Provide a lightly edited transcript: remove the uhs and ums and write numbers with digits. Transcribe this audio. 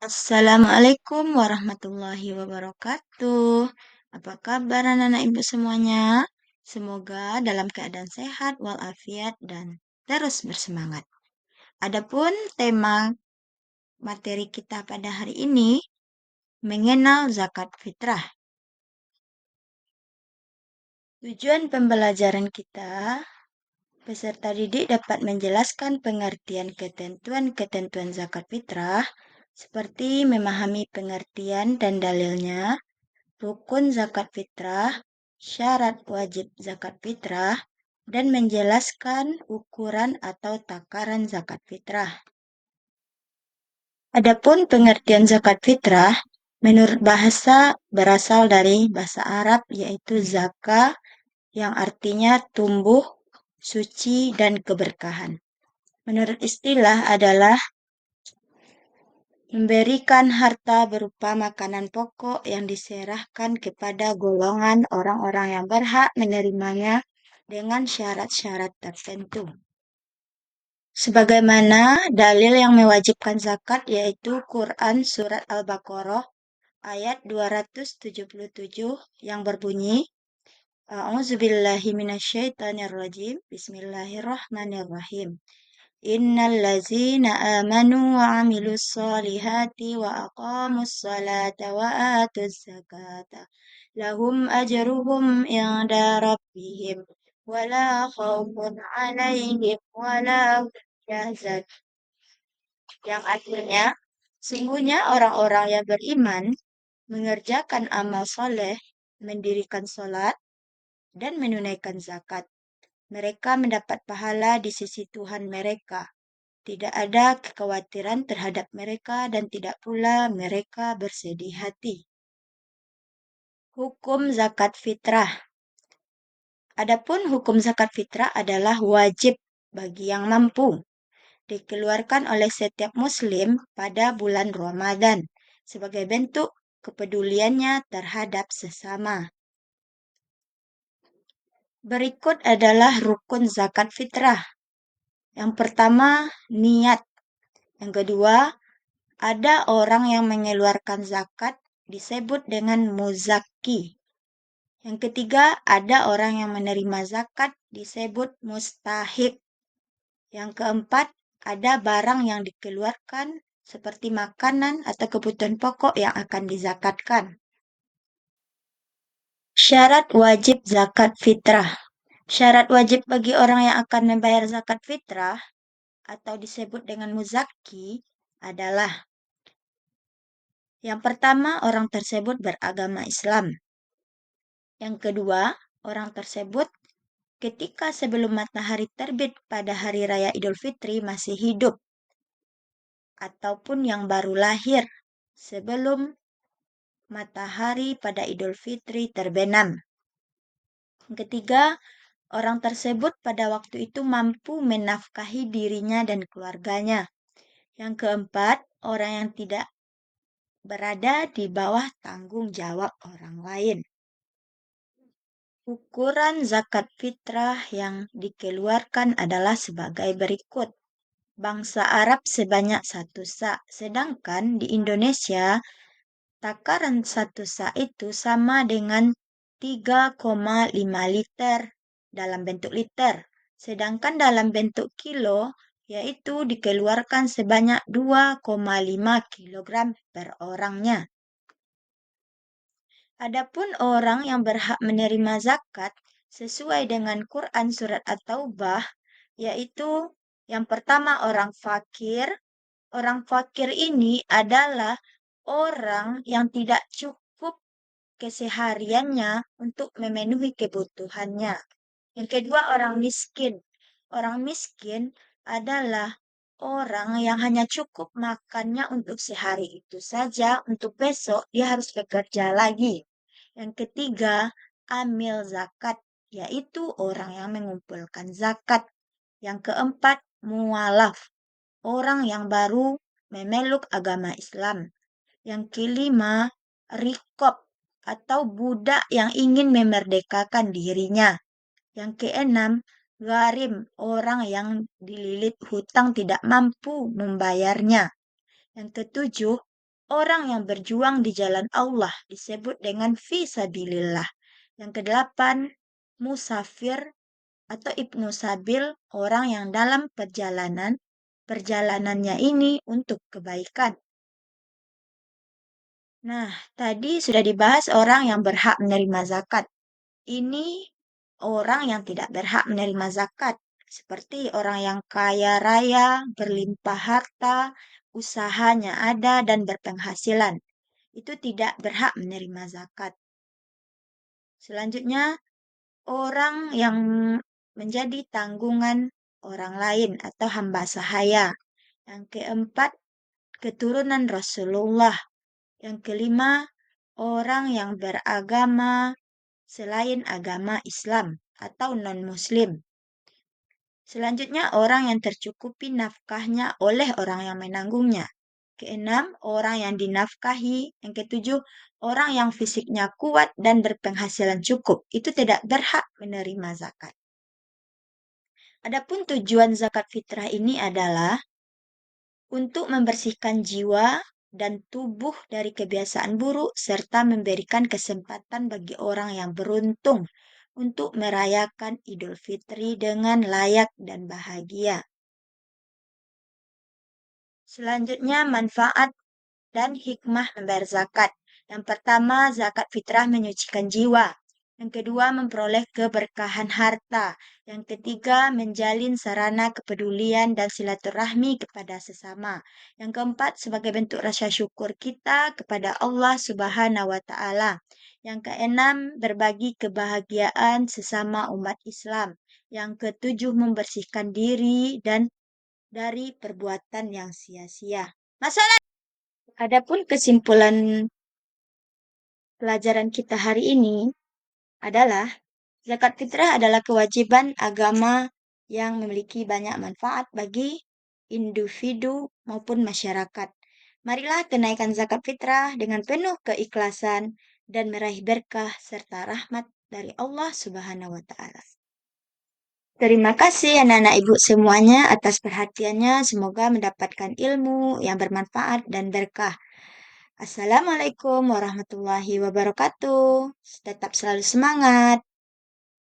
Assalamualaikum warahmatullahi wabarakatuh. Apa kabar anak-anak ibu semuanya? Semoga dalam keadaan sehat walafiat dan terus bersemangat. Adapun tema materi kita pada hari ini mengenal zakat fitrah. Tujuan pembelajaran kita, peserta didik dapat menjelaskan pengertian ketentuan-ketentuan zakat fitrah seperti memahami pengertian dan dalilnya, rukun zakat fitrah, syarat wajib zakat fitrah, dan menjelaskan ukuran atau takaran zakat fitrah. Adapun pengertian zakat fitrah, menurut bahasa berasal dari bahasa Arab yaitu zakah yang artinya tumbuh, suci, dan keberkahan. Menurut istilah adalah memberikan harta berupa makanan pokok yang diserahkan kepada golongan orang-orang yang berhak menerimanya dengan syarat-syarat tertentu. Sebagaimana dalil yang mewajibkan zakat yaitu Quran Surat Al-Baqarah ayat 277 yang berbunyi, A'udzubillahi minasyaitonirrajim, Bismillahirrahmanirrahim. Innal ladzina amanu wa amilus solihati wa aqamus salata wa atuz zakata lahum ajruhum inda rabbihim wala khaufun alaihim wala hum yahzanun. Yang artinya, sungguhnya orang-orang yang beriman mengerjakan amal soleh, mendirikan sholat, dan menunaikan zakat. Mereka mendapat pahala di sisi Tuhan mereka. Tidak ada kekhawatiran terhadap mereka dan tidak pula mereka bersedih hati. Hukum zakat fitrah. Adapun hukum zakat fitrah adalah wajib bagi yang mampu, dikeluarkan oleh setiap muslim pada bulan Ramadan sebagai bentuk kepeduliannya terhadap sesama. Berikut adalah rukun zakat fitrah. Yang pertama, niat. Yang kedua, ada orang yang mengeluarkan zakat disebut dengan muzaki. Yang ketiga, ada orang yang menerima zakat disebut mustahik. Yang keempat, ada barang yang dikeluarkan seperti makanan atau kebutuhan pokok yang akan dizakatkan. Syarat wajib zakat fitrah. Syarat wajib bagi orang yang akan membayar zakat fitrah atau disebut dengan muzaki adalah yang pertama, orang tersebut beragama Islam. Yang kedua, orang tersebut ketika sebelum matahari terbit pada hari raya Idul Fitri masih hidup ataupun yang baru lahir sebelum matahari pada Idul Fitri terbenam. Yang ketiga, orang tersebut pada waktu itu mampu menafkahi dirinya dan keluarganya. Yang keempat, orang yang tidak berada di bawah tanggung jawab orang lain. Ukuran zakat fitrah yang dikeluarkan adalah sebagai berikut. Bangsa Arab sebanyak 1 sa', sedangkan di Indonesia takaran 1 sa' itu sama dengan 3,5 liter dalam bentuk liter, sedangkan dalam bentuk kilo yaitu dikeluarkan sebanyak 2,5 kilogram per orangnya. Adapun orang yang berhak menerima zakat sesuai dengan Quran Surat At-Taubah, yaitu yang pertama orang fakir. Orang fakir ini adalah orang yang tidak cukup kesehariannya untuk memenuhi kebutuhannya. Yang kedua orang miskin. Orang miskin adalah orang yang hanya cukup makannya untuk sehari itu saja, untuk besok dia harus bekerja lagi. Yang ketiga, amil zakat, yaitu orang yang mengumpulkan zakat. Yang keempat, mualaf, orang yang baru memeluk agama Islam. Yang kelima, rikob, atau budak yang ingin memerdekakan dirinya. Yang keenam, gharim, orang yang dililit hutang tidak mampu membayarnya. Yang ketujuh, Orang yang berjuang di jalan Allah disebut dengan fi sabilillah. Yang kedelapan, musafir atau ibnu sabil, orang yang dalam perjalanannya ini untuk kebaikan. Nah, tadi sudah dibahas orang yang berhak menerima zakat. Ini orang yang tidak berhak menerima zakat, seperti orang yang kaya raya, berlimpah harta, usahanya ada dan berpenghasilan. Itu tidak berhak menerima zakat. Selanjutnya, orang yang menjadi tanggungan orang lain atau hamba sahaya. Yang keempat, keturunan Rasulullah. Yang kelima, orang yang beragama selain agama Islam atau non-Muslim. Selanjutnya, orang yang tercukupi nafkahnya oleh orang yang menanggungnya. Keenam, orang yang dinafkahi. Yang ketujuh, orang yang fisiknya kuat dan berpenghasilan cukup. Itu tidak berhak menerima zakat. Adapun tujuan zakat fitrah ini adalah untuk membersihkan jiwa dan tubuh dari kebiasaan buruk serta memberikan kesempatan bagi orang yang beruntung untuk merayakan Idul Fitri dengan layak dan bahagia. Selanjutnya, manfaat dan hikmah membayar zakat. Yang pertama, zakat fitrah menyucikan jiwa. Yang kedua, memperoleh keberkahan harta. Yang ketiga, menjalin sarana kepedulian dan silaturahmi kepada sesama. Yang keempat, sebagai bentuk rasa syukur kita kepada Allah Subhanahu wa Ta'ala. Yang keenam, berbagi kebahagiaan sesama umat Islam. Yang ketujuh, membersihkan diri dan dari perbuatan yang sia-sia. Masalah. Adapun kesimpulan pelajaran kita hari ini adalah zakat fitrah adalah kewajiban agama yang memiliki banyak manfaat bagi individu maupun masyarakat. Marilah tunaikan zakat fitrah dengan penuh keikhlasan dan meraih berkah serta rahmat dari Allah Subhanahu wa Ta'ala. Terima kasih anak-anak ibu semuanya atas perhatiannya. Semoga mendapatkan ilmu yang bermanfaat dan berkah. Assalamualaikum warahmatullahi wabarakatuh. Tetap selalu semangat.